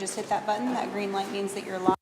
just hit that button. That green light means that you're live.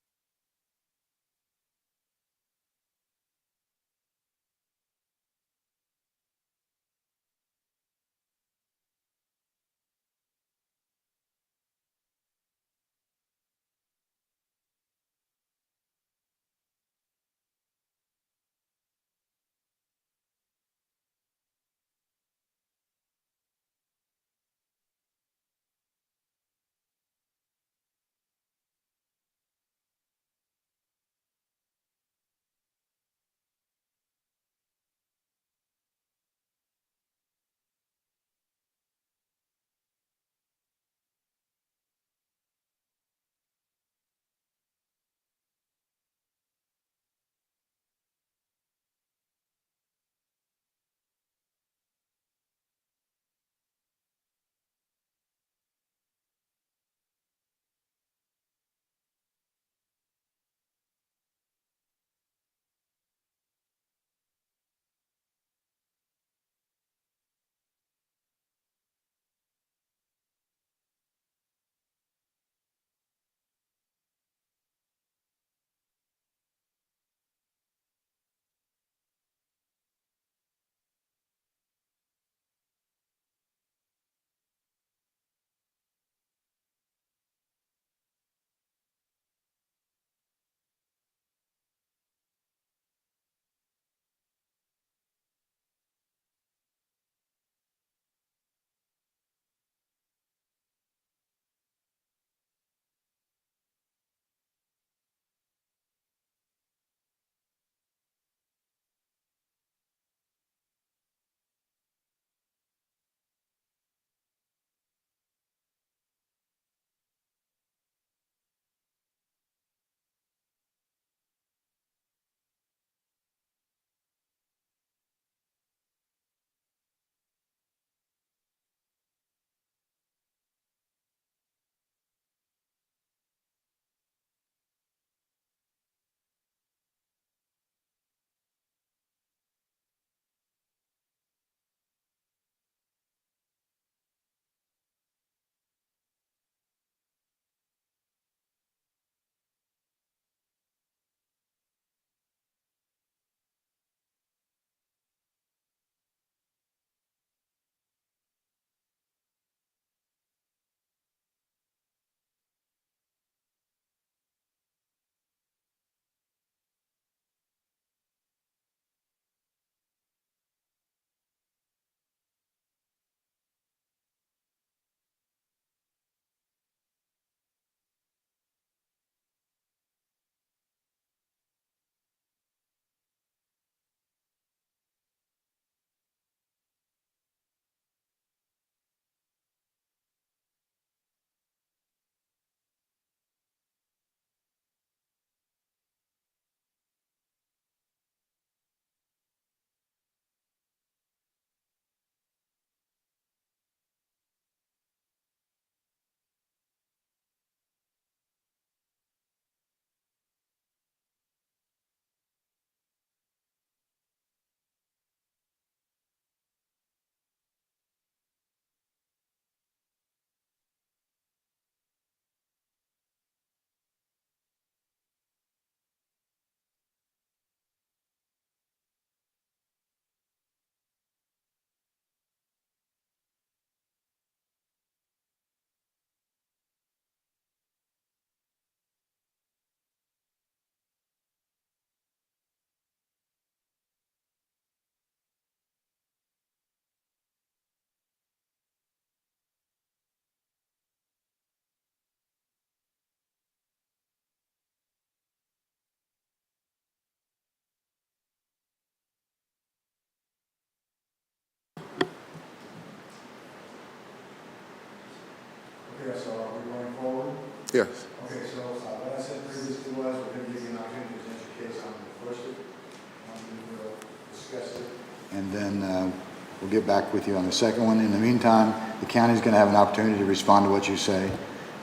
Okay, so are we going forward? Yes. Okay, so what I said previously was we're going to give you an opportunity to present your case on the first, we'll discuss it. And then we'll get back with you on the second one. In the meantime, the county's going to have an opportunity to respond to what you say.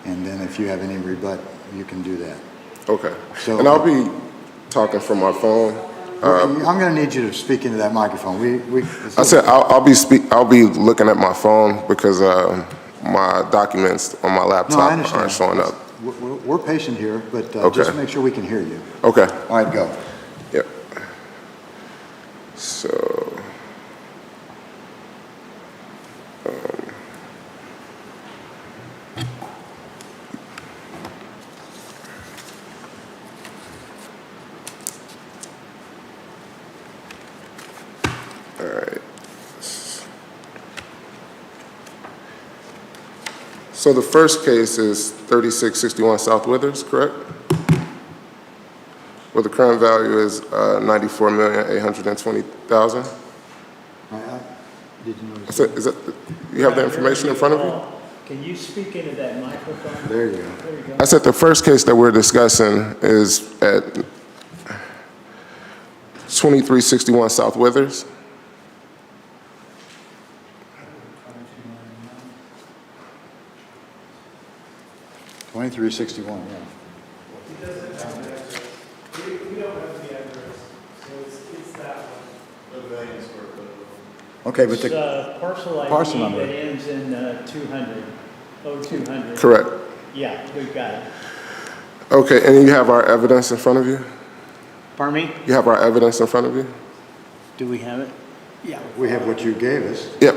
And then if you have any rebut, you can do that. Okay. So- And I'll be talking from my phone. I'm going to need you to speak into that microphone. I said I'll be looking at my phone because my documents on my No, I laptop understand. aren't showing up. We're patient here, but Okay. just make sure we can hear you. Okay. All right, go. Yep. So, all right. So the first case is 3661 South Withers, correct? Where the current value is $94,820,000. Did you notice? Is that, you have the information in front of you? Can you speak into that microphone? There you go. There you go. I said the first case that we're discussing is at 2361 South Withers. $23.61, yeah. We don't have the address, so it's that one. Okay, but It's the, parcel parcel ID number. that ends in 200, 0200. Correct. Yeah, we've got it. Okay, and you have our evidence in front of you? Pardon me? You have our evidence in front of you? Do we have it? Yeah. we have what you gave us. Yep.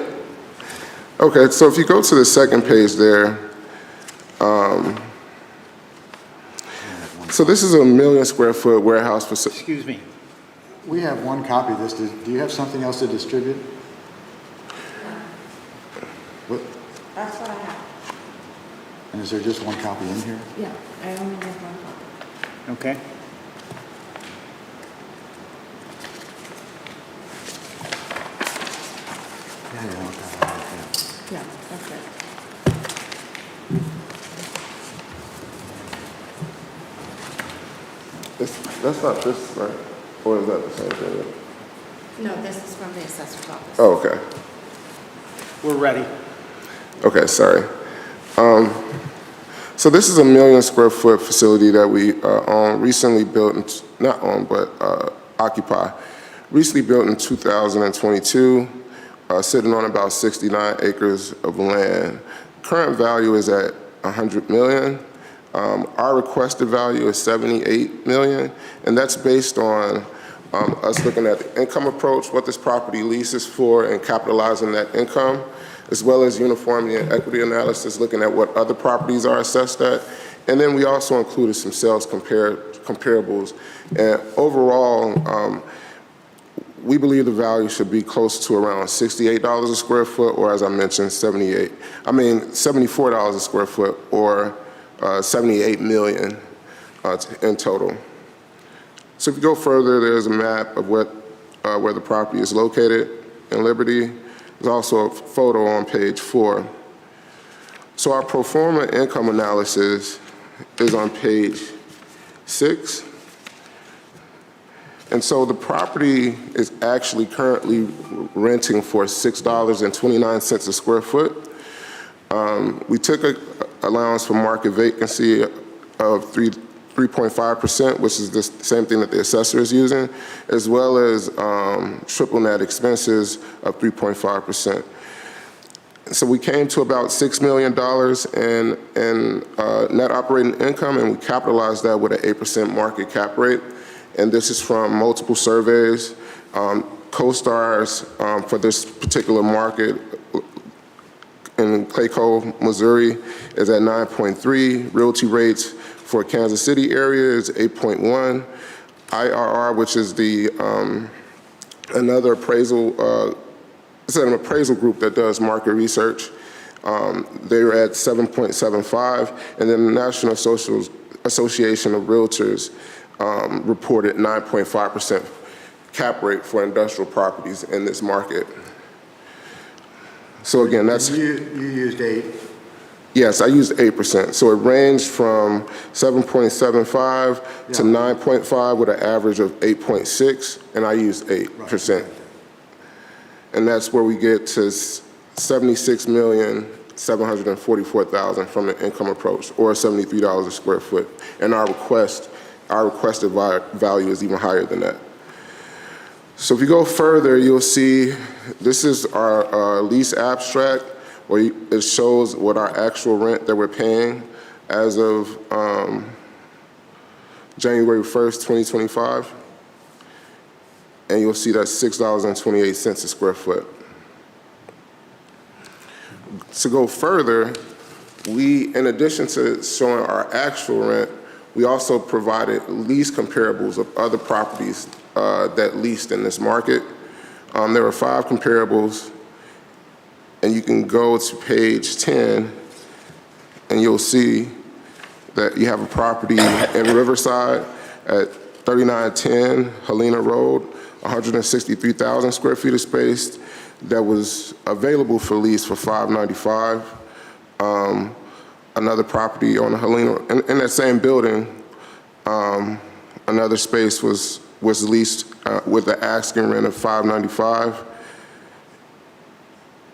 Okay, so if you go to the second page there, so this is a 1 million square foot warehouse facility. Excuse me. We have one copy of this. Do you have something else to distribute? What, That's what I have. and is there just one copy in here? Yeah, I only have one copy. Okay. Yeah, okay. Yeah, that's it. That's not this, right? Or is that the same thing? No, this is from the assessor's office. Oh, okay. We're ready. Okay, sorry. So this is a 1 million square foot facility that we own, recently built, not own, but occupy. Recently built in 2022, sitting on about 69 acres of land. Current value is at 100 million. Our requested value is 78 million, and that's based on us looking at the income approach, what this property leases for, and capitalizing that income, as well as uniformity and equity analysis, looking at what other properties are assessed at. And then we also included some sales comparables. And overall, we believe the value should be close to around $68 a square foot, or as I mentioned, $74 a square foot, or 78 million in total. So if you go further, there's a map of where the property is located in Liberty. There's also a photo on page 4. So our pro forma income analysis is on page 6. And so the property is actually currently renting for $6.29 a square foot. We took an allowance for market vacancy of 3.5%, which is the same thing that the assessor is using, as well as triple net expenses of 3.5%. So we came to about $6 million in net operating income, and we capitalized that with an 8% market cap rate. And this is from multiple surveys. CoStar's for this particular market in Clayco, Missouri, is at 9.3. Realty rates for Kansas City area is 8.1. IRR, which is the another appraisal, it's an appraisal group that does market research. They're at 7.75, and then the National Association of Realtors reported 9.5% cap rate for industrial properties in this market. So again, that's... You used 8. Yes, I used 8%. So it ranged from 7.75 to 9.5 with an average of 8.6, and I used 8%. Right. And that's where we get to $76,744,000 from the income approach, or $73 a square foot. And our requested value is even higher than that. So if you go further, you'll see this is our lease abstract, where it shows what our actual rent that we're paying as of January 1st, 2025. And you'll see that's $6.28 a square foot. To go further, we, in addition to showing our actual rent, we also provided lease comparables of other properties that leased in this market. There were 5 comparables, and you can go to page 10, and you'll see that you have a property in Riverside at 3910 Helena Road, 163,000 square feet of space that was available for lease for $595. Another property on Helena, in that same building, another space was leased with the asking rent of $595.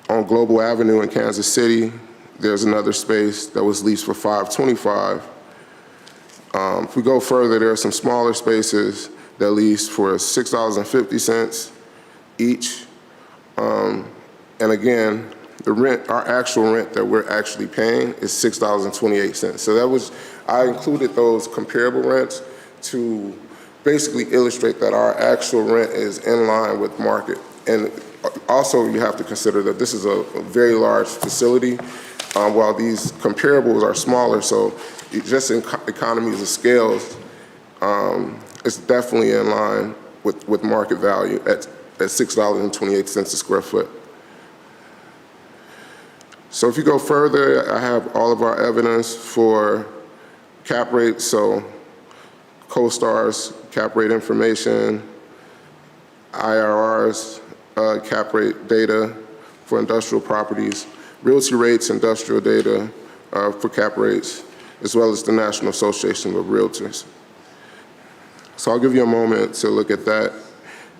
On Global Avenue in Kansas City, there's another space that was leased for $525. If we go further, there are some smaller spaces that leased for $6.50 each. And again, the rent, our actual rent that we're actually paying is $6.28. So that was, I included those comparable rents to basically illustrate that our actual rent is in line with market. And also you have to consider that this is a very large facility, while these comparables are smaller. So just in economies of scale, it's definitely in line with market value at $6.28 a square foot. So if you go further, I have all of our evidence for cap rates, so CoStar's cap rate information, IRR's cap rate data for industrial properties, realty rates, industrial data for cap rates, as well as the National Association of Realtors. So I'll give you a moment to look at that,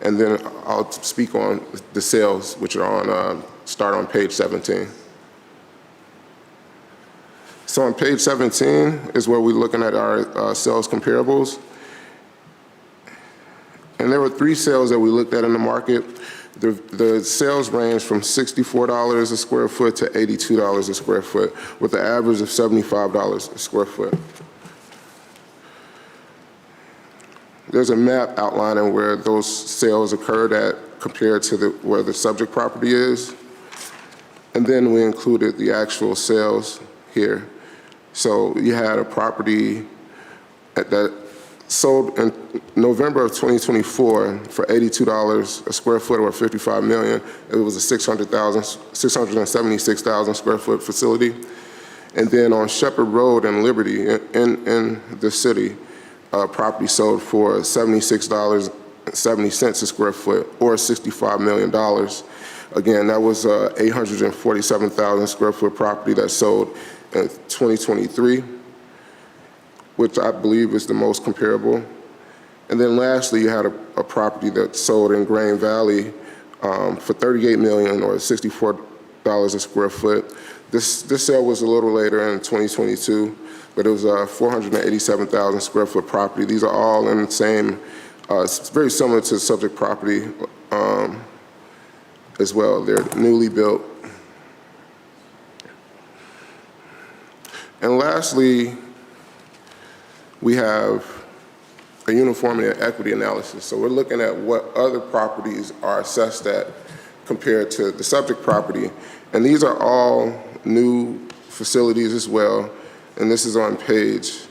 and then I'll speak on the sales, which are on, start on page 17. So on page 17 is where we're looking at our sales comparables. And there were 3 sales that we looked at in the market. The sales range from $64 a square foot to $82 a square foot, with an average of $75 a square foot. There's a map outlining where those sales occurred at compared to where the subject property is. And then we included the actual sales here. So you had a property that sold in November of 2024 for $82 a square foot, or $55 million. It was a 676,000 square foot facility. And then on Shepherd Road in Liberty, in the city, property sold for $76.70 a square foot, or $65 million. Again, that was a 847,000 square foot property that sold in 2023, which I believe is the most comparable. And then lastly, you had a property that sold in Grain Valley for $38 million, or $64 a square foot. This sale was a little later in 2022, but it was a 487,000 square foot property. These are all in the same, it's very similar to the subject property as well. They're newly built. And lastly, we have a uniformity and equity analysis. So we're looking at what other properties are assessed at compared to the subject property. And these are all new facilities as well. And this is on the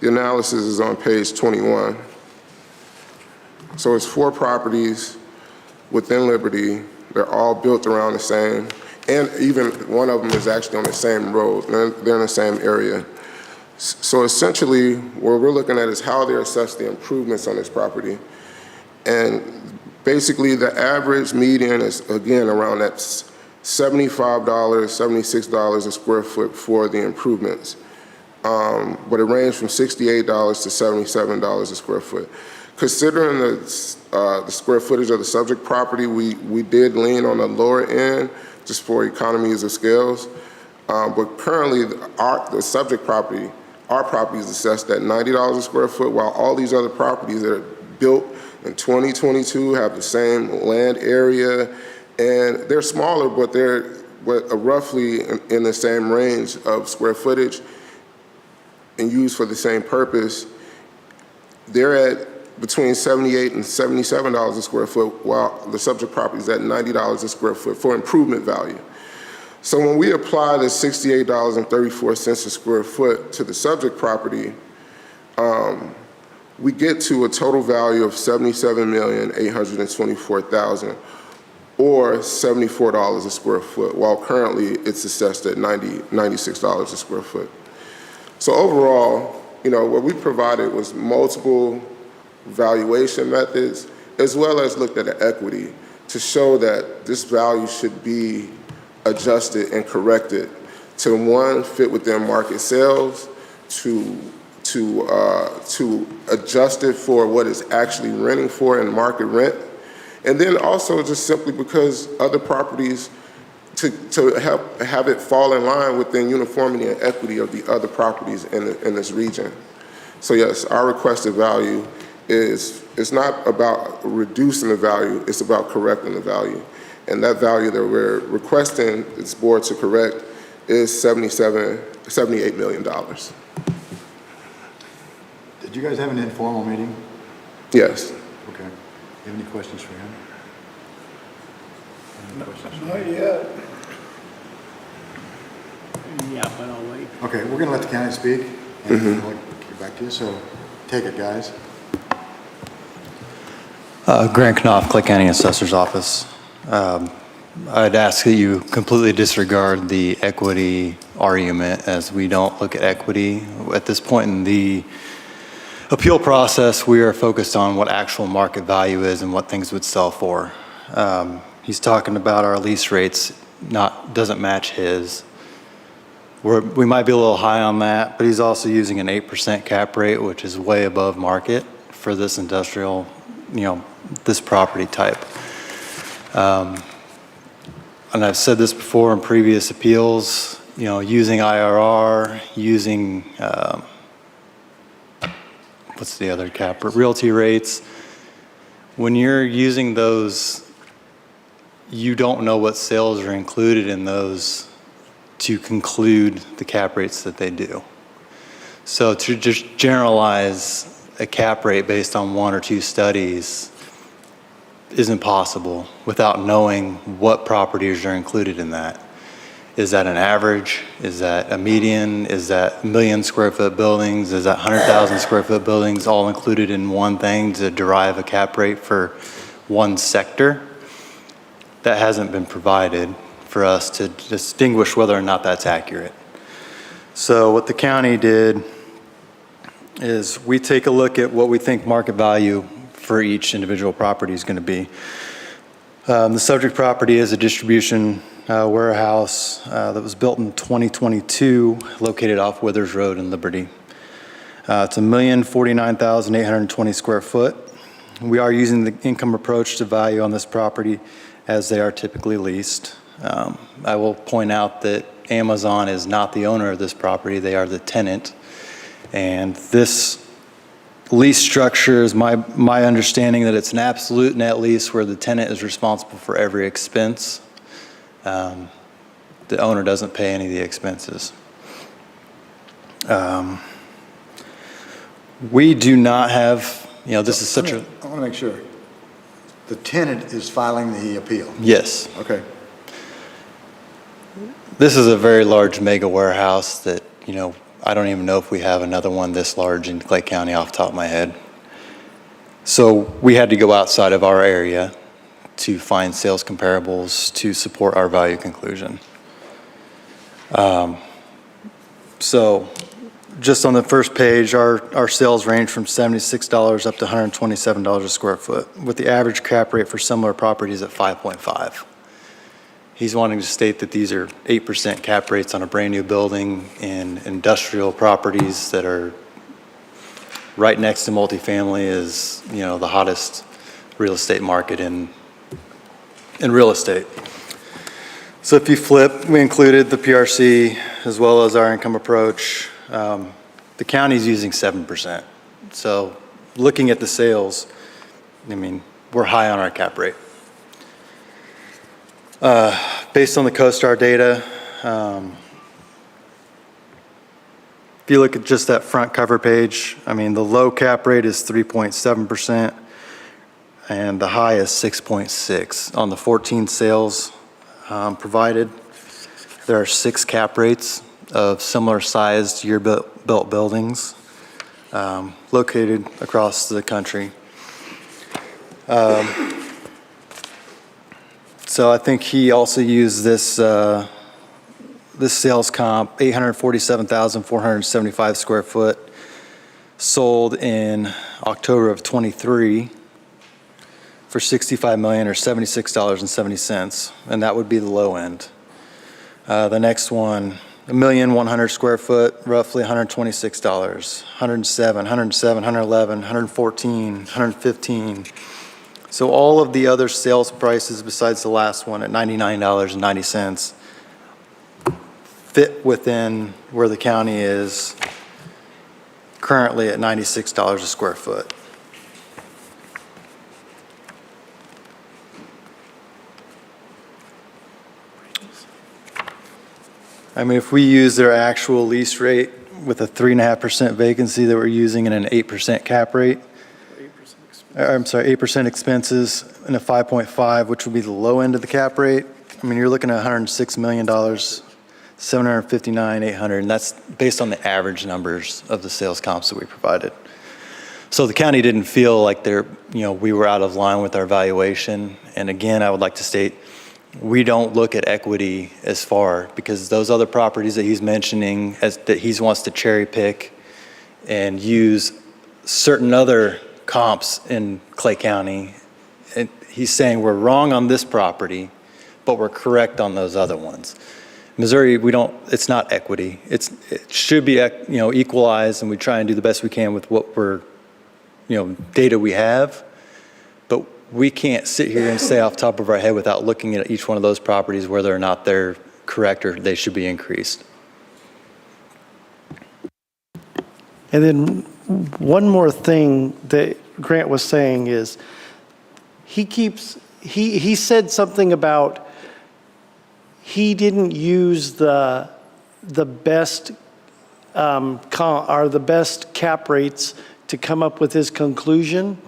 analysis is on page 21. So it's 4 properties within Liberty. They're all built around the same. And even one of them is actually on the same road. They're in the same area. So essentially, what we're looking at is how they assess the improvements on this property. And basically, the average median is, again, around that $75, $76 a square foot for the improvements. But it ranged from $68 to $77 a square foot. Considering the square footage of the subject property, we did lean on the lower end just for economies of scales. But currently, the subject property, our property is assessed at $90 a square foot, while all these other properties that are built in 2022 have the same land area, and they're smaller, but they're roughly in the same range of square footage. and used for the same purpose, they're at between $78 and $77 a square foot, while the subject property is at $90 a square foot for improvement value. So when we apply the $68.34 a square foot to the subject property, we get to a total value of $77,824,000, or $74 a square foot, while currently it's assessed at $96 a square foot. So overall, what we provided was multiple valuation methods, as well as looked at the equity to show that this value should be adjusted and corrected to, one, fit within market sales, to adjust it for what it's actually renting for in market rent, and then also just simply because other properties, to help have it fall in line within uniformity and equity of the other properties in this region. So yes, our requested value it's not about reducing the value, it's about correcting the value. And that value that we're requesting this board to correct is $78 million. Did you guys have an informal meeting? Yes. Okay. You have any questions for him? Any questions? Not yet. Yeah, but I'll wait. Okay, we're gonna let the county speak, and we'll get back to you, so take it, guys. Grant Knopf, Clay County Assessor's Office. I'd ask that you completely disregard the equity argument, as we don't look at equity. At this point in the appeal process, we are focused on what actual market value is and what things would sell for. He's talking about our lease rates doesn't match his. We might be a little high on that, but he's also using an 8% cap rate, which is way above market for this industrial, this property type. And I've said this before in previous appeals, using IRR, using, what's the other cap, realty rates. When you're using those, you don't know what sales are included in those to conclude the cap rates that they do. So to just generalize a cap rate based on one or two studies isn't possible without knowing what properties are included in that. Is that an average? Is that a median? Is that 1 million square foot buildings? Is that 100,000 square foot buildings all included in one thing to derive a cap rate for one sector? That hasn't been provided for us to distinguish whether or not that's accurate. So what the county did is we take a look at what we think market value for each individual property is going to be. The subject property is a distribution warehouse that was built in 2022, located off Withers Road in Liberty. It's 1,049,820 square foot. We are using the income approach to value on this property as they are typically leased. I will point out that Amazon is not the owner of this property, they are the tenant. And this lease structure is my understanding that it's an absolute net lease where the tenant is responsible for every expense. The owner doesn't pay any of the expenses. We do not have, this is such a... I want to make sure. The tenant is filing the appeal. Yes. Okay. This is a very large mega warehouse that, I don't even know if we have another one this large in Clay County off the top of my head. So we had to go outside of our area to find sales comparables to support our value conclusion. So just on the first page, our sales range from $76 up to $127 a square foot, with the average cap rate for similar properties at 5.5. He's wanting to state that these are 8% cap rates on a brand new building in industrial properties that are right next to multifamily is, the hottest real estate market in real estate. So if you flip, we included the PRC as well as our income approach. The county's using 7%. So looking at the sales, we're high on our cap rate. Based on the CoStar data, you look at just that front cover page, I mean, the low cap rate is 3.7%, and the high is 6.6. On the 14 sales provided, there are 6 cap rates of similar sized year-built buildings located across the country. So I think he also used this this sales comp, 847,475 square foot, sold in October of '23 for $65 million or $76.70, and that would be the low end. The next one, 1,100,000 square foot, roughly $126, 107, 107, 111, 114, 115. So all of the other sales prices besides the last one at $99.90 fit within where the county is currently at $96 a square foot. I mean, if we use their actual lease rate with a 3.5% vacancy that we're using and an 8% cap rate, I'm sorry, 8% expenses and a 5.5, which would be the low end of the cap rate, I mean, you're looking at $106 million, 759, 800, and that's based on the average numbers of the sales comps that we provided. So the county didn't feel like we were out of line with our valuation. And again, I would like to state, we don't look at equity as far, because those other properties that he's mentioning that he wants to cherry pick and use certain other comps in Clay County, and he's saying we're wrong on this property, but we're correct on those other ones. Missouri, it's not equity. It should be, equalized, and we try and do the best we can with what data we have. But we can't sit here and say off the top of our head without looking at each one of those properties whether or not they're correct or they should be increased. And then one more thing that Grant was saying is he said something about he didn't use the best the best cap rates to come up with his conclusion.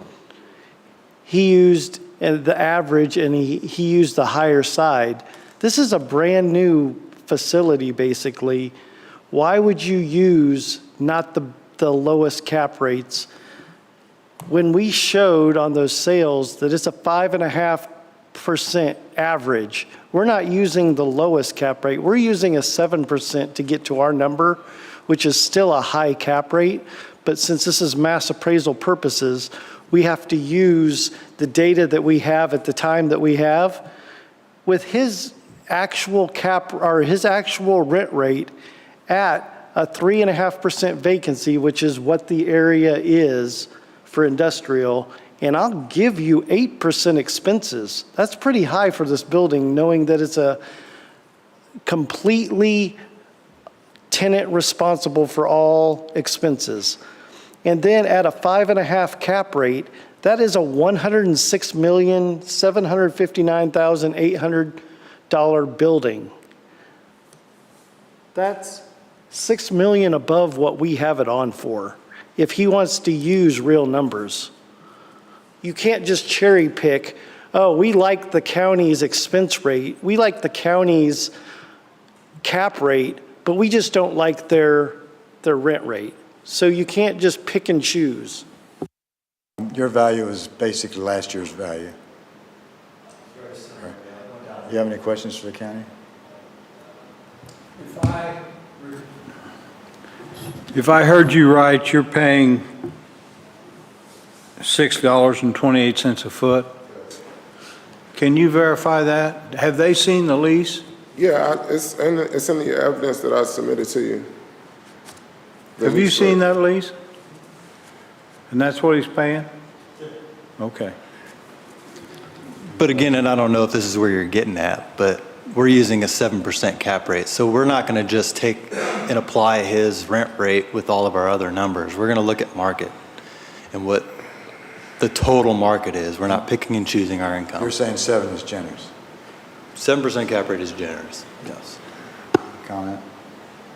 He used the average, and he used the higher side. This is a brand new facility, basically. Why would you use not the lowest cap rates when we showed on those sales that it's a 5.5% average? We're not using the lowest cap rate. We're using a 7% to get to our number, which is still a high cap rate. But since this is mass appraisal purposes, we have to use the data that we have at the time that we have. With his actual his actual rent rate at a 3.5% vacancy, which is what the area is for industrial, and I'll give you 8% expenses. That's pretty high for this building, knowing that it's a completely tenant responsible for all expenses. And then at a 5.5 cap rate, that is a $106,759,800 building. That's $6 million above what we have it on for, if he wants to use real numbers. You can't just cherry pick, oh, we like the county's expense rate, we like the county's cap rate, but we just don't like their rent rate. So you can't just pick and choose. Your value is basically last year's value. Right. You have any questions for the county? If I heard you right, you're paying $6.28 a foot. Can you verify that? Have they seen the lease? Yeah, it's in the evidence that I submitted to you. Have you seen that lease? And that's what he's paying? Okay. But again, and I don't know if this is where you're getting at, but we're using a 7% cap rate. So we're not going to just take and apply his rent rate with all of our other numbers. We're going to look at market and what the total market is. We're not picking and choosing our income. You're saying 7 is generous. 7% cap rate is generous, yes. Comment?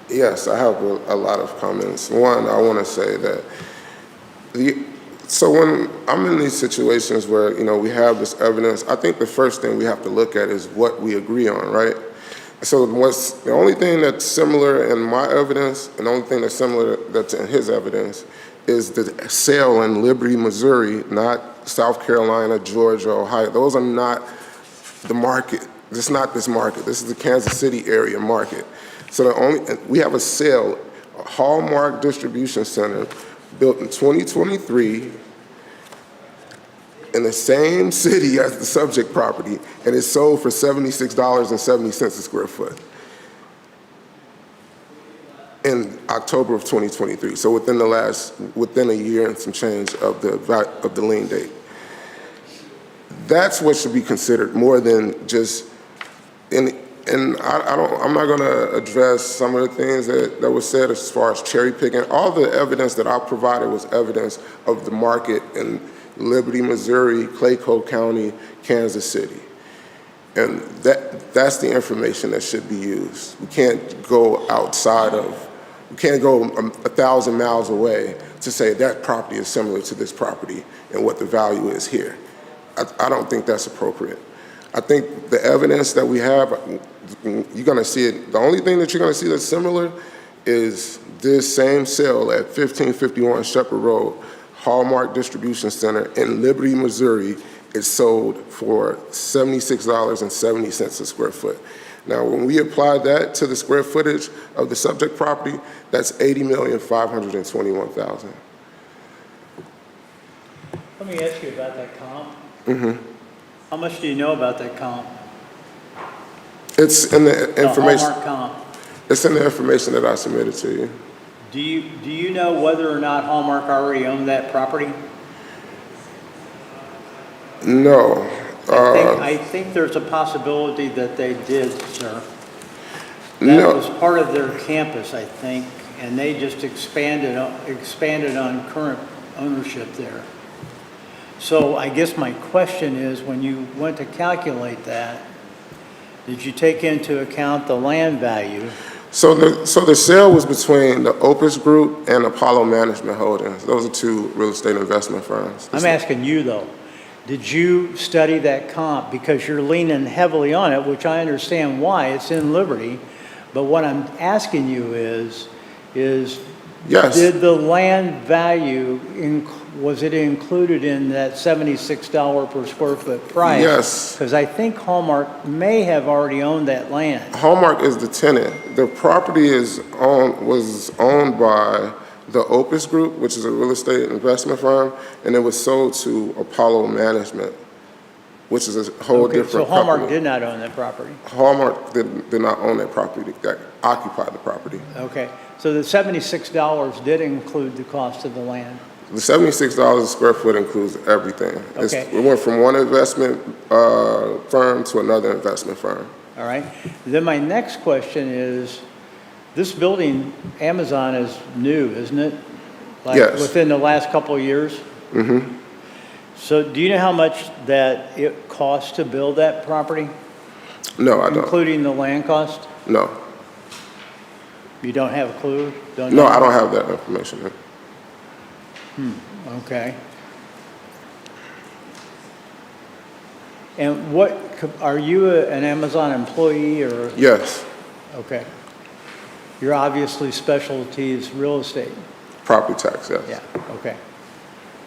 Yes, I have a lot of comments. One, I want to say that so when I'm in these situations where, we have this evidence, I think the first thing we have to look at is what we agree on, right? So the only thing that's similar in my evidence, and the only thing that's similar that's in his evidence, is the sale in Liberty, Missouri, not South Carolina, Georgia, Ohio. Those are not the market. This is not this market. This is the Kansas City area market. So we have a sale, a Hallmark Distribution Center, built in 2023 in the same city as the subject property, and it's sold for $76.70 a square foot in October of 2023. So within a year and some change of the lien date. That's what should be considered more than just, and I'm not gonna address some of the things that were said as far as cherry picking. All the evidence that I provided was evidence of the market in Liberty, Missouri, Clayco County, Kansas City. And that's the information that should be used. We can't go we can't go 1,000 miles away to say that property is similar to this property and what the value is here. I don't think that's appropriate. I think the evidence that we have, you're gonna see it, the only thing that you're gonna see that's similar is this same sale at 1551 Shepherd Road, Hallmark Distribution Center in Liberty, Missouri. It's sold for $76.70 a square foot. Now, when we apply that to the square footage of the subject property, that's $80,521,000. Let me ask you about that comp. How much do you know about that comp? It's in the The information. Hallmark comp. It's in the information that I submitted to you. Do you know whether or not Hallmark already owned that property? No. I think there's a possibility that they did, sir. That No. was part of their campus, I think, and they just expanded on current ownership there. So I guess my question is, when you went to calculate that, did you take into account the land value? So the sale was between the Opus Group and Apollo Management Holdings. Those are two real estate investment firms. I'm asking you, though. Did you study that comp? Because you're leaning heavily on it, which I understand why. It's in Liberty. But what I'm asking you is Yes. did the land value, was it included in that $76 per square foot price? Yes. Because I think Hallmark may have already owned that land. Hallmark is the tenant. The property was owned by the Opus Group, which is a real estate investment firm, and it was sold to Apollo Management, which is a whole Okay, different so Hallmark company. did not own that property. Hallmark did not own that property, that occupied the property. Okay, so the $76 did include the cost of the land. The $76 a square foot includes everything. Okay. We went from one investment firm to another investment firm. All right. Then my next question is, this building, Amazon, is new, isn't it? Like Yes. within the last couple of years? Mm-hmm. So do you know how much that it costs to build that property, No, I don't. including the land cost? No. You don't have a clue? Don't No, know? I don't have that information. Okay. And are you an Amazon employee or? Yes, Okay. Your obviously specialty is real estate. property tax, yes. Yeah, okay.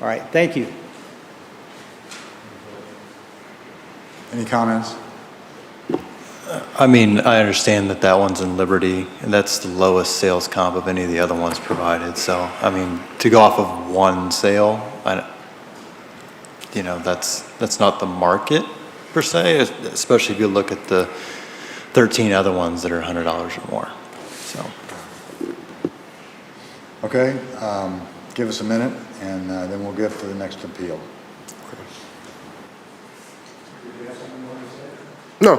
All right, thank you. Any comments? I mean, I understand that one's in Liberty, and that's the lowest sales comp of any of the other ones provided. So, I mean, to go off of one sale, that's not the market per se, especially if you look at the 13 other ones that are $100 or more. So, Okay, give us a minute, and then we'll get to the next appeal. No,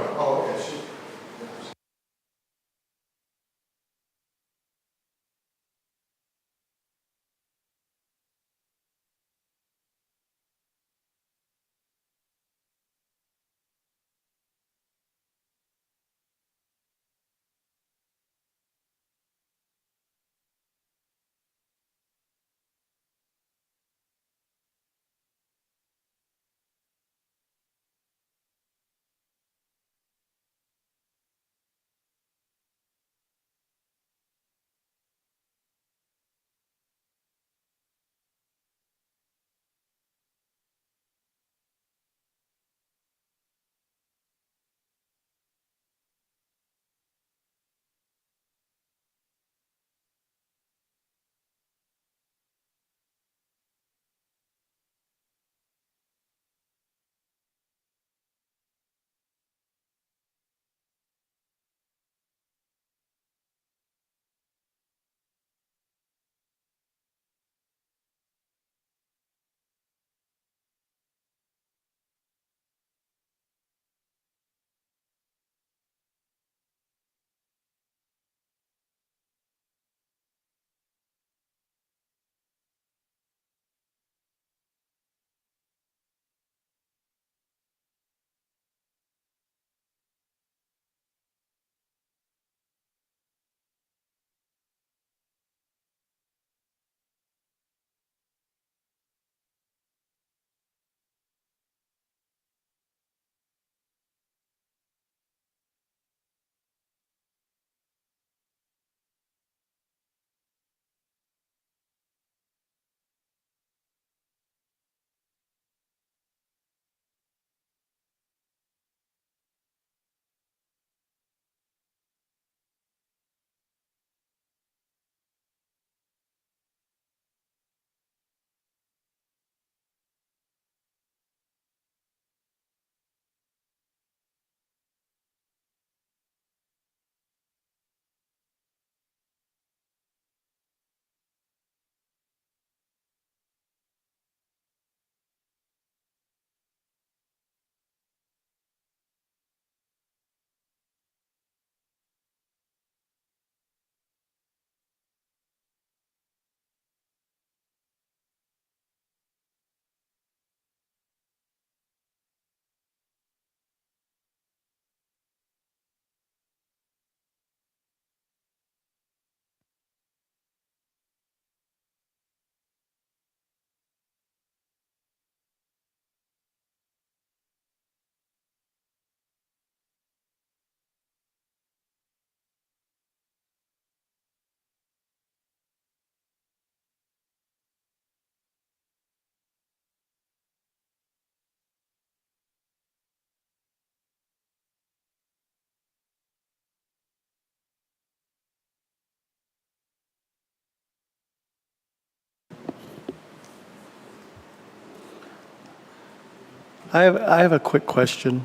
I have a quick question.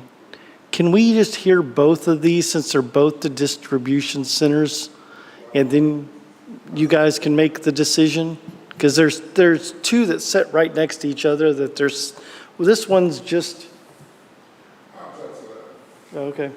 Can we just hear both of these since they're both the distribution centers? And then you guys can make the decision? Because there's two that sit right next to each other that well, this one's just. Oh, okay.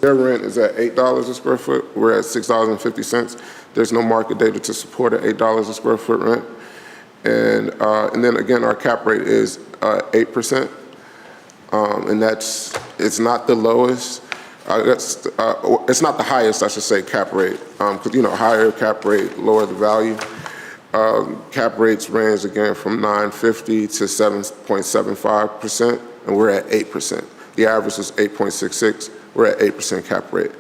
Their rent is at $8 a square foot. We're at $6.50. There's no market data to support an $8 a square foot rent. And then again, our cap rate is 8%. And it's not the lowest. It's not the highest, I should say, cap rate. Because, higher cap rate, lower the value. Cap rates range again from 9.50 to 7.75%, and we're at 8%. The average is 8.66. We're at 8% cap rate.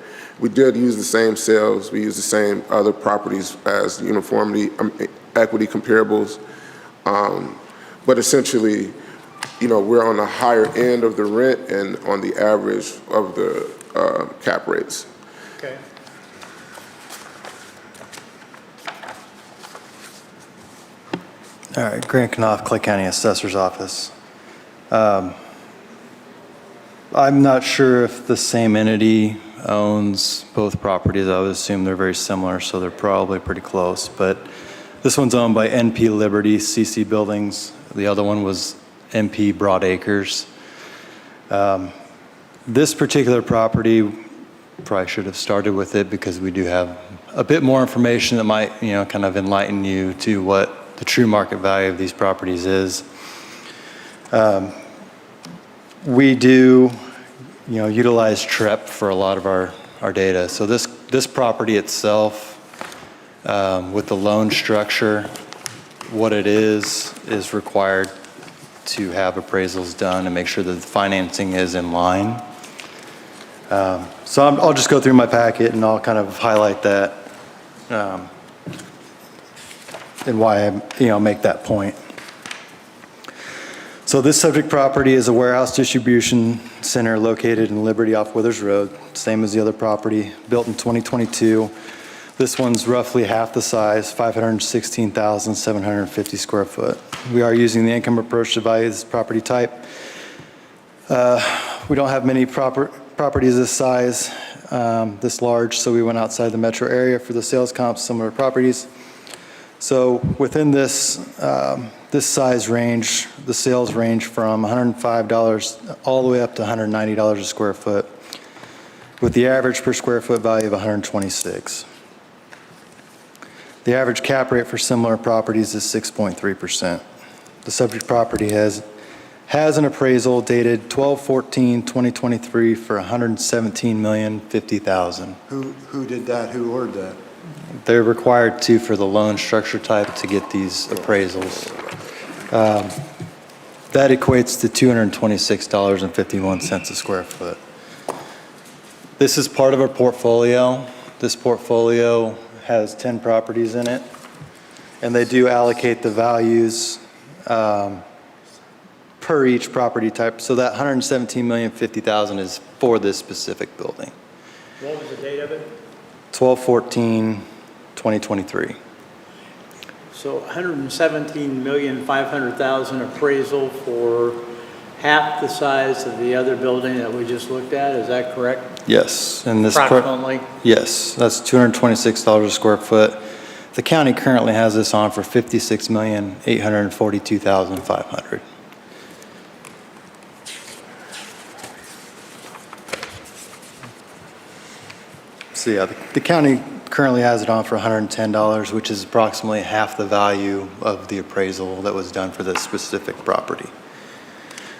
We did use the same sales. We used the same other properties as equity comparables. But essentially, we're on the higher end of the rent and on the average of the cap rates. Okay. All right, Grant Knopf, Clay County Assessor's Office. I'm not sure if the same entity owns both properties. I would assume they're very similar, so they're probably pretty close. But this one's owned by NP Liberty CC Buildings. The other one was MP Broad Acres. This particular property, probably should have started with it because we do have a bit more information that might, kind of enlighten you to what the true market value of these properties is. We do, utilize TREP for a lot of our data. So this property itself, with the loan structure, what it is required to have appraisals done and make sure that the financing is in line. So I'll just go through my packet and I'll kind of highlight that and why I make that point. So this subject property is a warehouse distribution center located in Liberty off Withers Road, same as the other property, built in 2022. This one's roughly half the size, 516,750 square foot. We are using the income approach to value this property type. We don't have many properties this size, this large, so we went outside the metro area for the sales comps, similar properties. So within this this size range, the sales range from $105 all the way up to $190 a square foot, with the average per square foot value of $126. The average cap rate for similar properties is 6.3%. The subject property has an appraisal dated 12/14/2023 for $117,050,000. Who did that? Who ordered that? They're required to for the loan structure type to get these appraisals. That equates to $226.51 a square foot. This is part of our portfolio. This portfolio has 10 properties in it, and they do allocate the values per each property type. So that $117,050,000 is for this specific building. What was the date of it? 12/14/2023. So $117,500,000 appraisal for half the size of the other building that we just looked at, is that correct? Yes, and this Approximately? yes, that's $226 a square foot. The county currently has this on for $56,842,500. So yeah, the county currently has it on for $110, which is approximately half the value of the appraisal that was done for this specific property.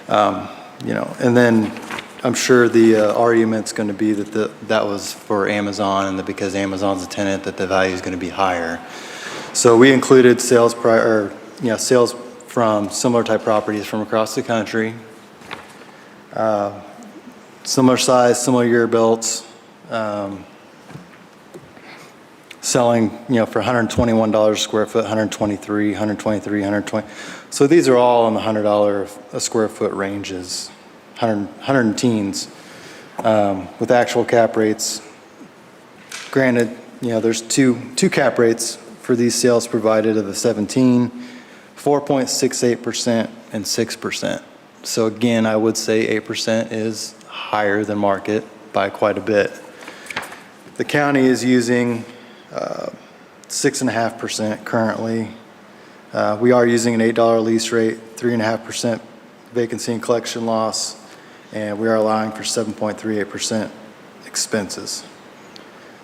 And then I'm sure the argument's going to be that that was for Amazon, and that because Amazon's a tenant, that the value is going to be higher. So we included sales from similar type properties from across the country, similar size, similar year built. Selling, for $121 a square foot, $123, $120. So these are all in the $100 a square foot ranges, 100 teens, with actual cap rates. Granted, there's two cap rates for these sales provided of the 17, 4.68% and 6%. So again, I would say 8% is higher than market by quite a bit. The county is using 6.5% currently. We are using an $8 lease rate, 3.5% vacancy and collection loss, and we are allowing for 7.38% expenses.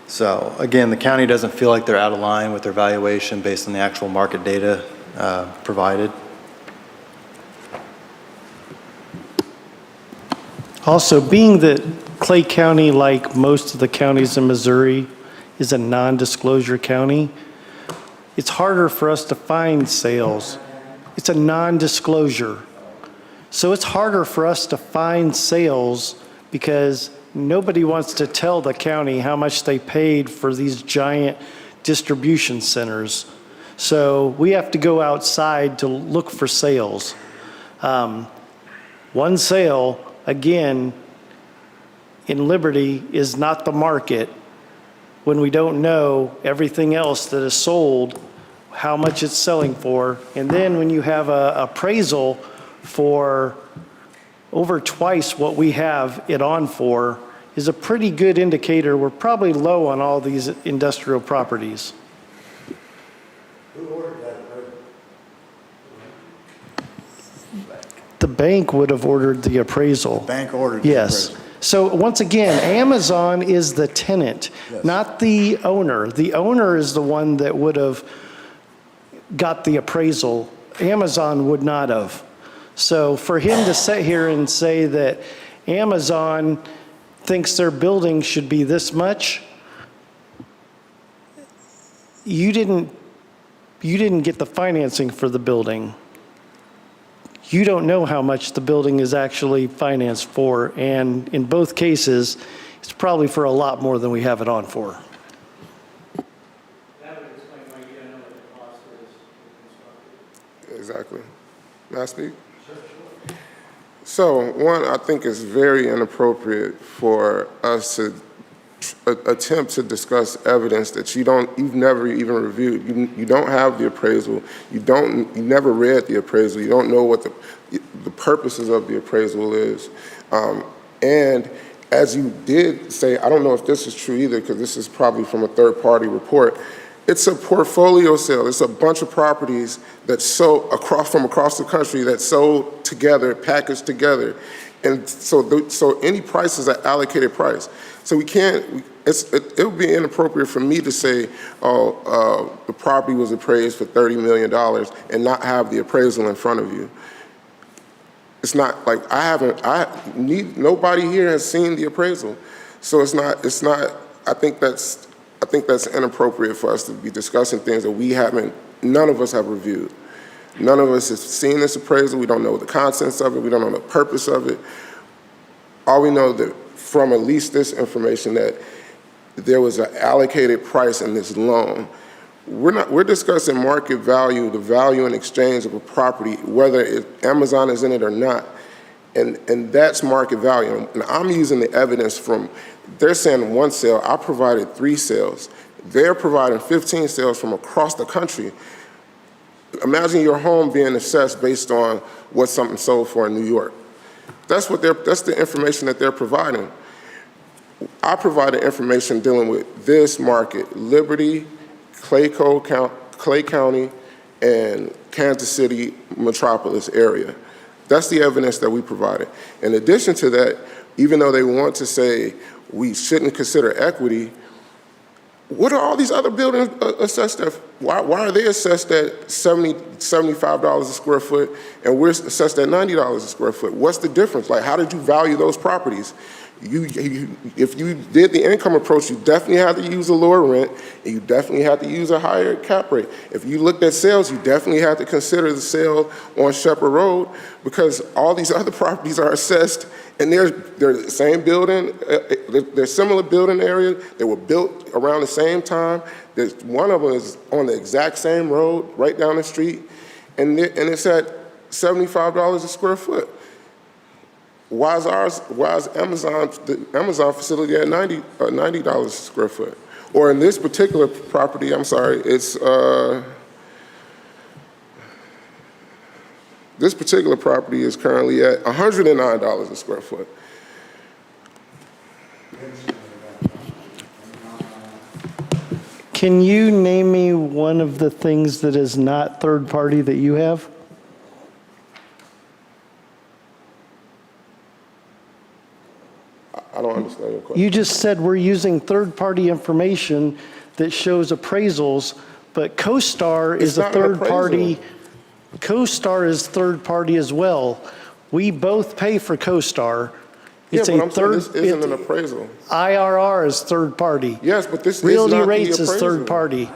So again, the county doesn't feel like they're out of line with their valuation based on the actual market data provided. Also, being that Clay County, like most of the counties in Missouri, is a non-disclosure county, it's harder for us to find sales. It's a non-disclosure. So it's harder for us to find sales because nobody wants to tell the county how much they paid for these giant distribution centers. So we have to go outside to look for sales. One sale, again, in Liberty is not the market when we don't know everything else that is sold how much it's selling for, and then when you have a appraisal for over twice what we have it on for, is a pretty good indicator we're probably low on all these industrial properties. Who ordered that appraisal? The bank would have ordered the appraisal. Bank ordered the Yes. appraisal. So once again, Amazon is the tenant, Yes. not the owner. The owner is the one that would have got the appraisal. Amazon would not have. So for him to sit here and say that Amazon thinks their building should be this much, you didn't get the financing for the building. You don't know how much the building is actually financed for, and in both cases, it's probably for a lot more than we have it on for. That would explain why you don't know what the cost is to construct it. Exactly. May I speak? So, one, I think it's very inappropriate for us to attempt to discuss evidence that you've never even reviewed. You don't have the appraisal. You never read the appraisal. You don't know what the purposes of the appraisal is. And as you did say, I don't know if this is true either, because this is probably from a third-party report. It's a portfolio sale. It's a bunch of properties that sold from across the country that sold together, packaged together. And so any price is an allocated price. So we can't, it would be inappropriate for me to say, the property was appraised for $30 million and not have the appraisal in front of you. It's not like nobody here has seen the appraisal. So it's not, I think that's inappropriate for us to be discussing things that none of us have reviewed. None of us have seen this appraisal. We don't know the contents of it. We don't know the purpose of it. All we know that from at least this information that there was an allocated price in this loan. We're discussing market value, the value in exchange of a property, whether Amazon is in it or not. And that's market value. And I'm using the evidence they're saying one sale, I provided 3 sales. They're providing 15 sales from across the country. Imagine your home being assessed based on what something sold for in New York. That's the information that they're providing. I provided information dealing with this market, Liberty, Clay County, and Kansas City metropolis area. That's the evidence that we provided. In addition to that, even though they want to say we shouldn't consider equity, what are all these other buildings assessed at? Why are they assessed at $75 a square foot and we're assessed at $90 a square foot? What's the difference? Like, how did you value those properties? If you did the income approach, you definitely had to use a lower rent, and you definitely had to use a higher cap rate. If you looked at sales, you definitely had to consider the sale on Shepherd Road, because all these other properties are assessed, and they're the same building, they're similar building areas, they were built around the same time. One of them is on the exact same road, right down the street, and it's at $75 a square foot. Why is the Amazon facility at $90 a square foot? Or in this particular property, I'm sorry, it's, this particular property is currently at $109 a square foot. Can you name me one of the things that is not third party that you have? I don't understand your question. You just said we're using third-party information that shows appraisals, but CoStar is It's a not an third appraisal. party. CoStar is third party as well. We both pay for CoStar. Yeah, It's but a I'm saying third. this isn't an appraisal. IRR is third party. Yes, but this is Realty not the rates is appraisal. third party.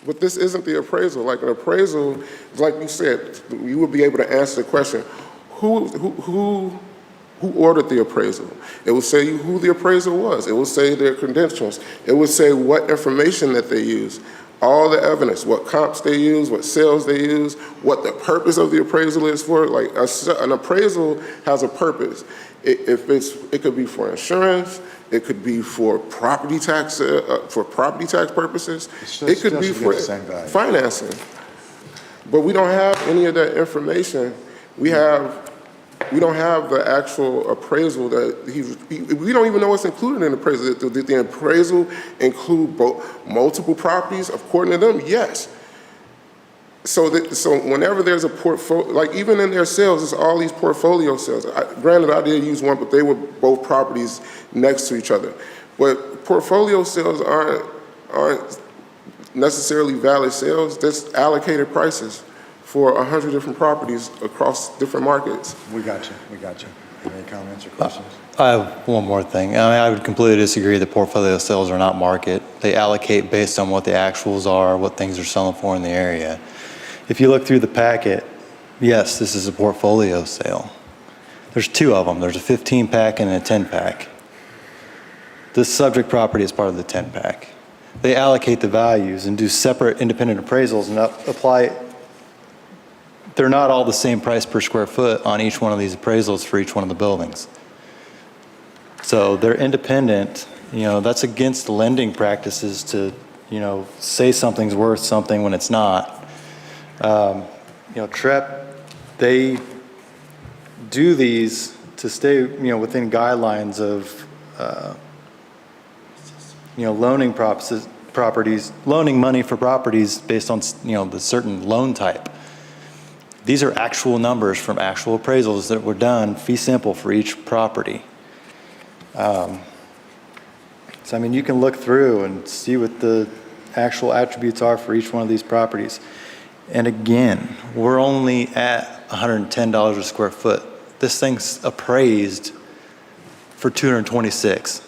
But this isn't the appraisal. Like an appraisal, like you said, you would be able to answer the question, who ordered the appraisal? It will say who the appraiser was. It will say their credentials. It will say what information that they used. all the evidence, what comps they use, what sales they use, what the purpose of the appraisal is for. Like an appraisal has a purpose. It could be for insurance, it could be for property tax purposes. It could be for financing. But we don't have any of that information. We don't have the actual appraisal that we don't even know what's included in the appraisal. Did the appraisal include multiple properties? According to them, yes. So whenever there's a portfolio, like even in their sales, it's all these portfolio sales. Granted, I did use one, but they were both properties next to each other. But portfolio sales aren't necessarily valid sales. That's allocated prices for 100 different properties across different markets. We got you. Any comments or questions? I have one more thing. I mean, I would completely disagree that portfolio sales are not market. They allocate based on what the actuals are, what things are selling for in the area. If you look through the packet, yes, this is a portfolio sale. There's two of them. There's a 15-pack and a 10-pack. This subject property is part of the 10-pack. They allocate the values and do separate independent appraisals and apply. They're not all the same price per square foot on each one of these appraisals for each one of the buildings. So they're independent. That's against lending practices to, say something's worth something when it's not. TREP, they do these to stay, within guidelines of, loaning properties, loaning money for properties based on, the certain loan type. These are actual numbers from actual appraisals that were done, fee simple for each property. So, you can look through and see what the actual attributes are for each one of these properties. And again, we're only at $110 a square foot. This thing's appraised for $226.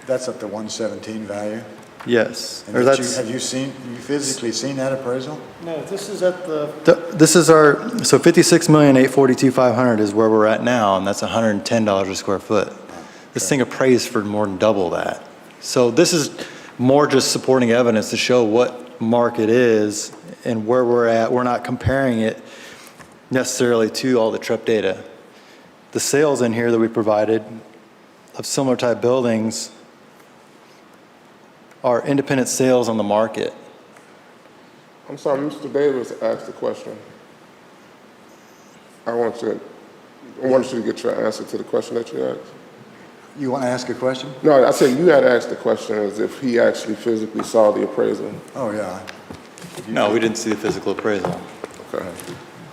That's at the 117 value? Yes. And have you physically seen that appraisal? No, this is at This is our, so $56,842,500 is where we're at now, and that's $110 a square foot. This thing appraised for more than double that. So this is more just supporting evidence to show what market is and where we're at. We're not comparing it necessarily to all the TREP data. The sales in here that we provided of similar type buildings are independent sales on the market. I'm sorry, Mr. Davis asked a question. I want you to get your answer to the question that you asked. You want to ask a question? No, I said you had asked the question as if he actually physically saw the appraisal. Oh, yeah. No, we didn't see the physical appraisal. Okay.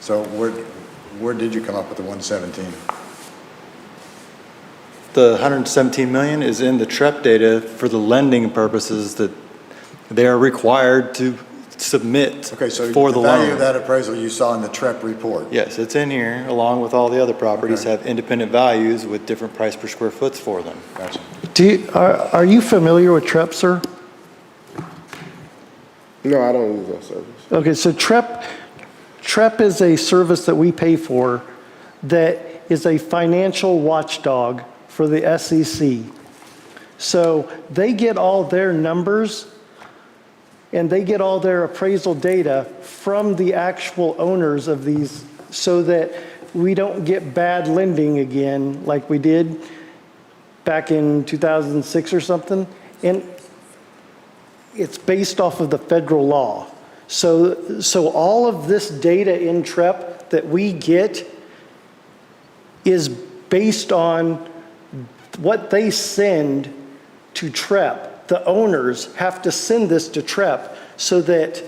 So where did you come up with the 117? The 117 million is in the TREP data for the lending purposes that they are required to submit Okay, so for the value of loan. that appraisal you saw in the TREP report? Yes, it's in here, along with all the other properties Okay. have independent values with different price per square foot for them. Gotcha. Are you familiar with TREP, sir? No, I don't use that service. Okay, so TREP is a service that we pay for that is a financial watchdog for the SEC. So they get all their numbers and they get all their appraisal data from the actual owners of these so that we don't get bad lending again like we did back in 2006 or something. And it's based off of the federal law. So all of this data in TREP that we get is based on what they send to TREP. The owners have to send this to TREP so that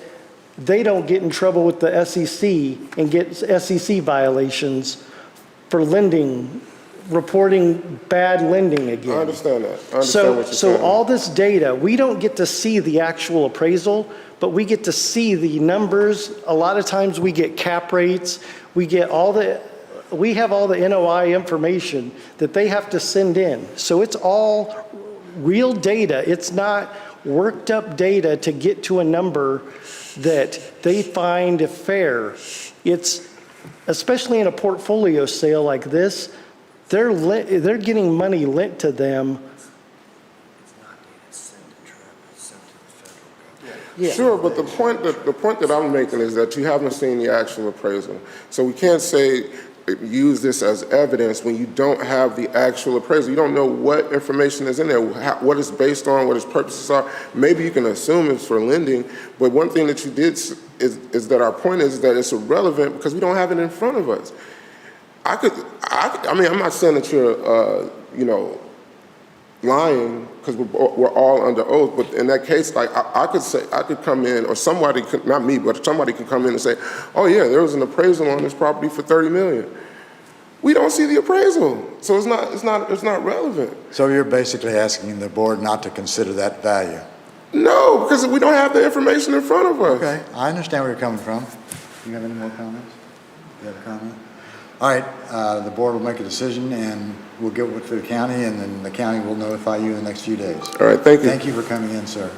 they don't get in trouble with the SEC and get SEC violations for lending, reporting bad lending again. I understand that. I understand what you're So saying. all this data, we don't get to see the actual appraisal, but we get to see the numbers. A lot of times we get cap rates, we have all the NOI information that they have to send in. So it's all real data. It's not worked up data to get to a number that they find fair. It's, especially in a portfolio sale like this, they're getting money lent to them. Yeah. Sure, but the point that I'm making is that you haven't seen the actual appraisal. So we can't say, use this as evidence when you don't have the actual appraisal. You don't know what information is in there, what it's based on, what its purposes are. Maybe you can assume it's for lending, but one thing that you did is that our point is that it's irrelevant because we don't have it in front of us. I mean, I'm not saying that you're, lying because we're all under oath, but in that case, like I could say, I could come in, or somebody could, not me, but somebody could come in and say, oh yeah, there was an appraisal on this property for 30 million. We don't see the appraisal, so it's not relevant. So you're basically asking the board not to consider that value? No, because we don't have the information in front of us. Okay, I understand where you're coming from. Do you have any more comments? You have a comment? All right, the board will make a decision and we'll get with the county and then the county will notify you in the next few days. All right, thank you. Thank you for coming in, sir.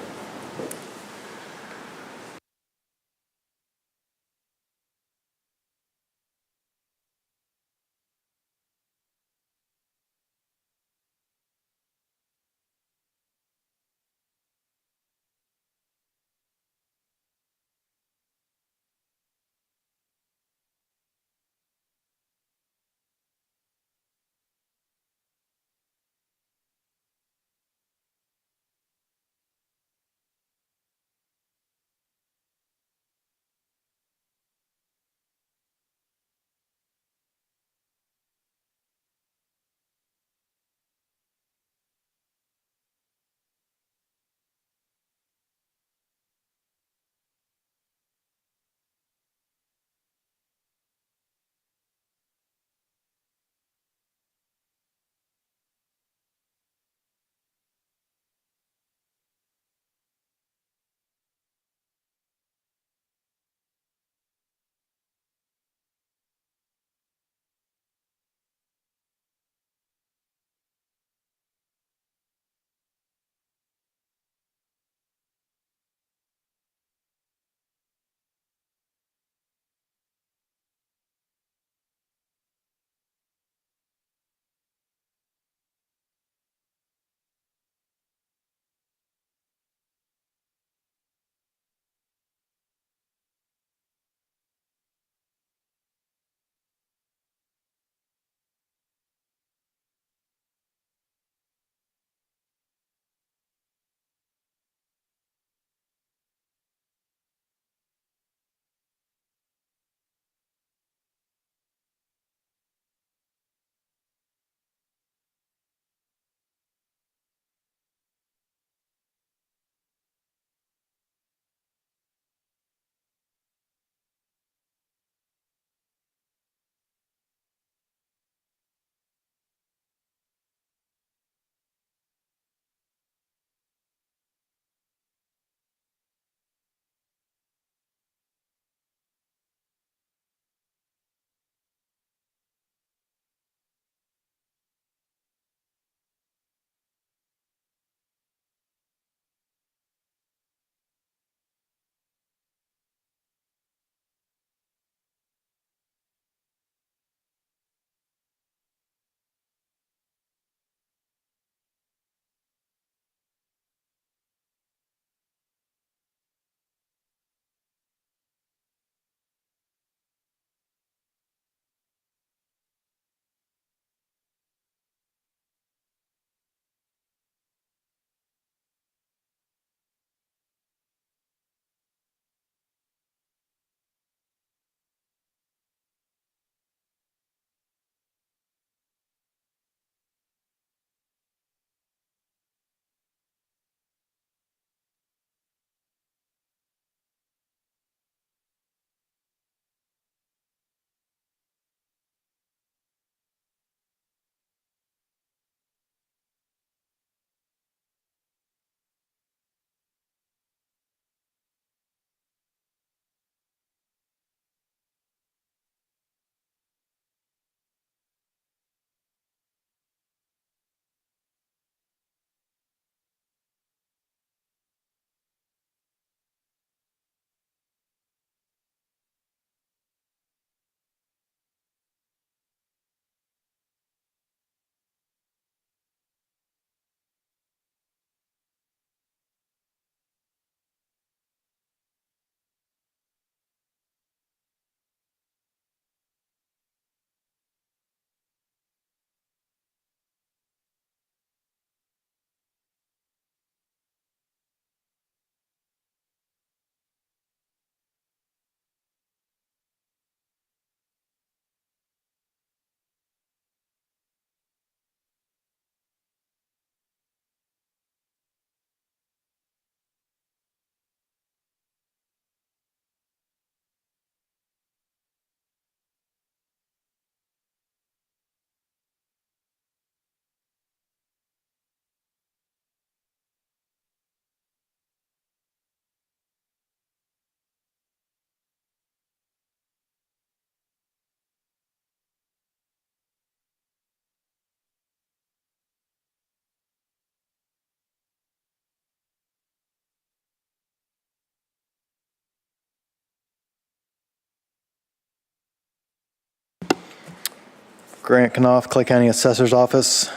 Grant Knopf, Clay County Assessor's Office.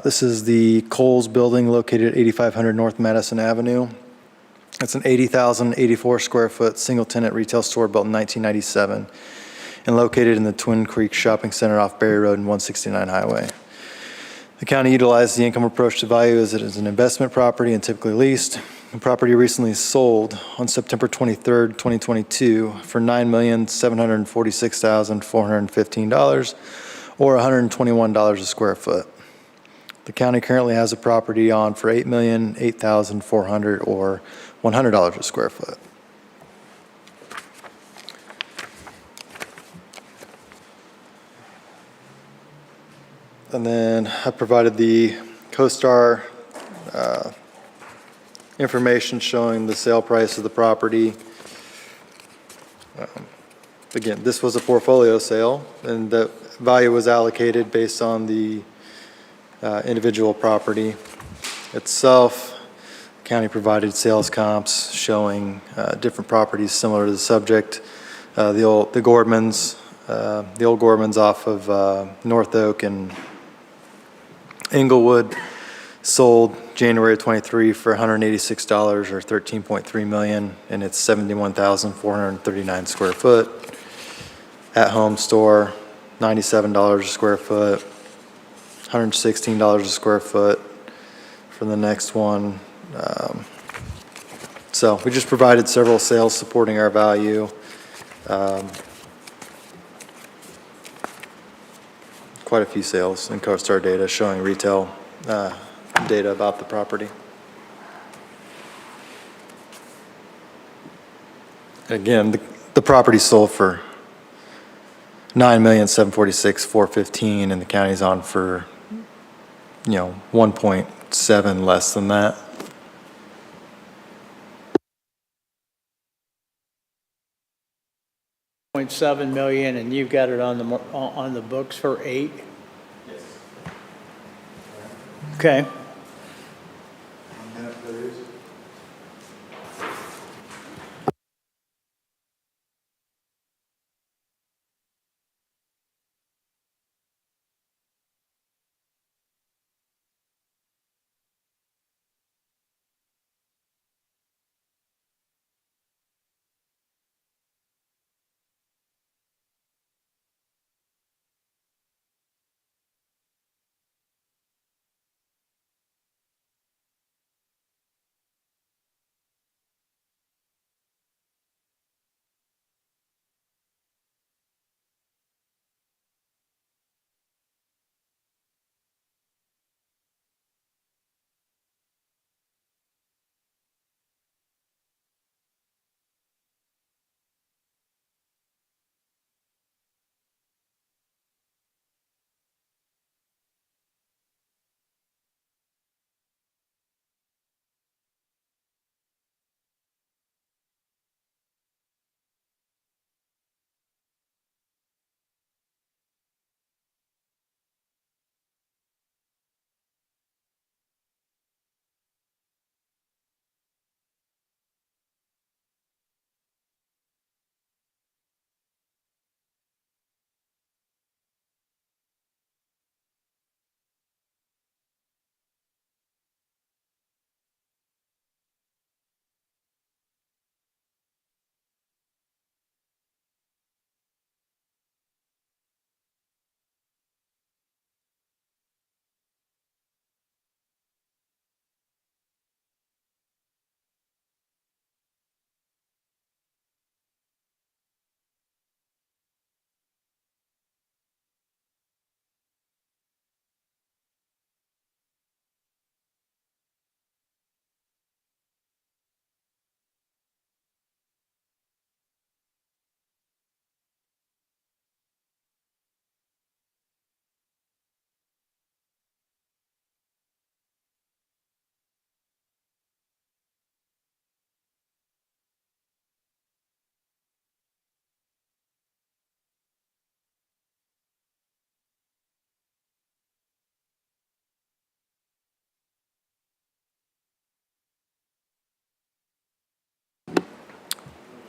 This is the Coles Building located at 8500 North Madison Avenue. It's an 80,084 square foot single tenant retail store built in 1997 and located in the Twin Creek Shopping Center off Berry Road and 169 Highway. The county utilized the income approach to value as it is an investment property and typically leased. The property recently sold on September 23rd, 2022 for $9,746,415 or $121 a square foot. The county currently has a property on for $8,008,400 or $100 a square foot. And then I provided the CoStar information showing the sale price of the property. Again, this was a portfolio sale, and the value was allocated based on the individual property itself. The county provided sales comps showing different properties similar to the subject. The old Gordmans off of North Oak and Inglewood sold January 23 for $186 or $13.3 million, and it's 71,439 square foot. At Home Store, $97 a square foot, $116 a square foot for the next one. So we just provided several sales supporting our value. Quite a few sales in CoStar data showing retail data about the property. Again, the property sold for $9,746,415, and the county's on for 1.7 less than that. .7 million, and you've got it on the books for 8? Yes. Okay.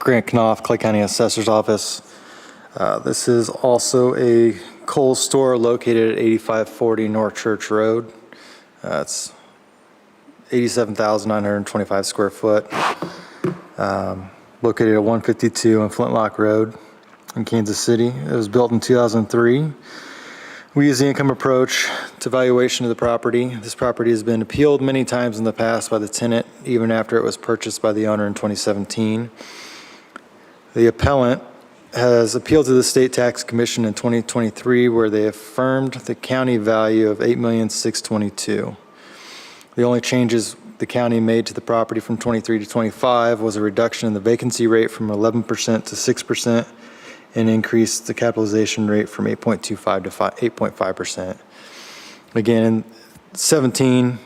Grant Knopf, Clay County Assessor's Office. This is also a Kohl's store located at 8540 North Church Road. It's 87,925 square foot. Located at 152 on Flintlock Road in Kansas City. It was built in 2003. We use the income approach to valuation of the property. This property has been appealed many times in the past by the tenant, even after it was purchased by the owner in 2017. The appellant has appealed to the State Tax Commission in 2023, where they affirmed the county value of $8,622,000. The only changes the county made to the property from 23 to 25 was a reduction in the vacancy rate from 11% to 6%, and increased the capitalization rate from 8.25 to 8.5%. Again, in 17,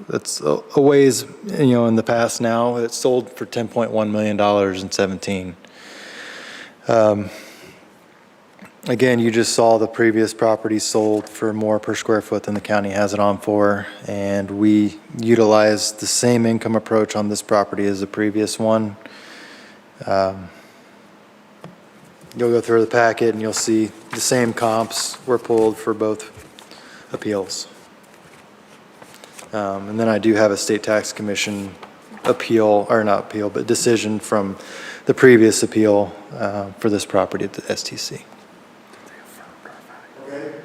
that's a ways, in the past now. It sold for $10.1 million in 17. Again, you just saw the previous property sold for more per square foot than the county has it on for, and we utilized the same income approach on this property as the previous one. You'll go through the packet and you'll see the same comps were pulled for both appeals. And then I do have a State Tax Commission appeal, or not appeal, but decision from the previous appeal for this property at the STC.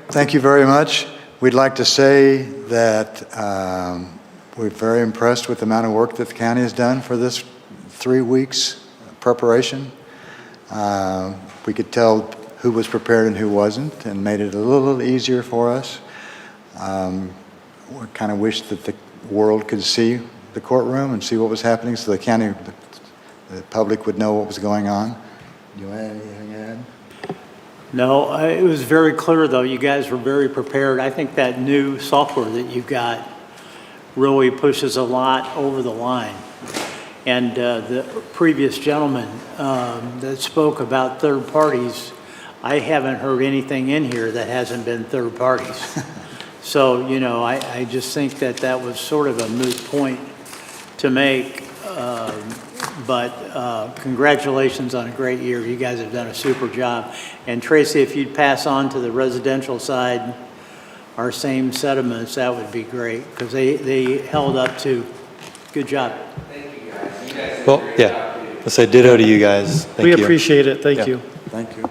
Thank you very much. We'd like to say that we're very impressed with the amount of work that the county has done for this 3 weeks preparation. We could tell who was prepared and who wasn't, and made it a little easier for us. We kind of wish that the world could see the courtroom and see what was happening, so the county, the public would know what was going on. Do you have anything to add? No, it was very clear, though. You guys were very prepared. I think that new software that you've got really pushes a lot over the line. And the previous gentleman that spoke about third parties, I haven't heard anything in here that hasn't been third parties. So, I just think that that was sort of a moot point to make. But congratulations on a great year. You guys have done a super job. And Tracy, if you'd pass on to the residential side our same sentiments, that would be great, because they held up to. Good job. Well, yeah, let's say ditto to you guys. Thank We you. appreciate it. Thank Yeah. you. Thank you.